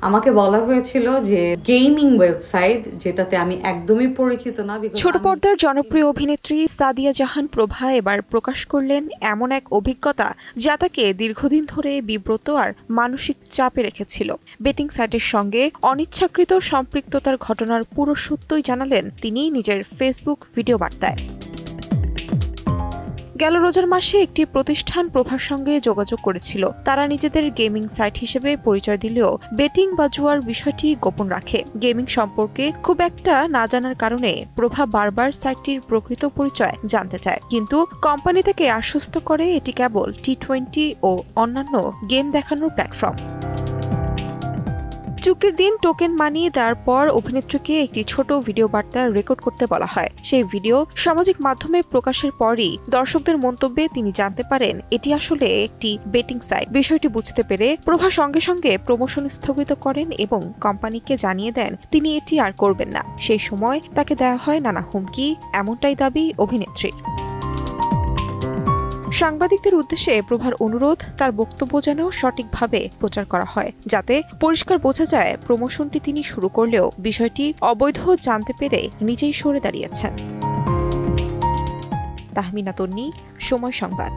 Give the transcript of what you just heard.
আমাকে বলা হয়েছিল যে গেমিং ওয়েবসাইট, যেটাতে আমি একদমই পরিচিত না। ছোট পর্দার জনপ্রিয় অভিনেত্রী সাদিয়া জাহান প্রভা এবার প্রকাশ করলেন এমন এক অভিজ্ঞতা যা তাকে দীর্ঘদিন ধরে বিব্রত আর মানসিক চাপে রেখেছিল। বেটিং সাইটের সঙ্গে অনিচ্ছাকৃত সম্পৃক্ততার ঘটনার পুরো সত্যই জানালেন তিনি নিজের ফেসবুক ভিডিও বার্তায়। গেল রোজার মাসে একটি প্রতিষ্ঠান প্রভার সঙ্গে যোগাযোগ করেছিল। তারা নিজেদের গেমিং সাইট হিসেবে পরিচয় দিলেও বেটিং বা জুয়ার বিষয়টি গোপন রাখে। গেমিং সম্পর্কে খুব একটা না জানার কারণে প্রভা বারবার সাইটটির প্রকৃত পরিচয় জানতে চায়, কিন্তু কোম্পানি থেকে আশ্বস্ত করে এটি কেবল টি20 ও অন্যান্য গেম দেখানোর প্ল্যাটফর্ম। চুক্তির দিন টোকেন মানি দেওয়ার পর অভিনেত্রীকে একটি ছোট ভিডিও বার্তা রেকর্ড করতে বলা হয়। সেই ভিডিও সামাজিক মাধ্যমে প্রকাশের পরই দর্শকদের মন্তব্যে তিনি জানতে পারেন এটি আসলে একটি বেটিং সাইট। বিষয়টি বুঝতে পেরে প্রভা সঙ্গে সঙ্গে প্রমোশন স্থগিত করেন এবং কোম্পানিকে জানিয়ে দেন তিনি এটি আর করবেন না। সেই সময় তাকে দেওয়া হয় নানা হুমকি, এমনটাই দাবি অভিনেত্রীর। সাংবাদিকদের উদ্দেশ্যে প্রভার অনুরোধ তার বক্তব্য যেন সঠিকভাবে প্রচার করা হয়, যাতে পরিষ্কার বোঝা যায় প্রমোশনটি তিনি শুরু করলেও বিষয়টি অবৈধ জানতে পেরে নিজেই সরে দাঁড়িয়েছেন। তাহমিনা তন্নি, সময় সংবাদ।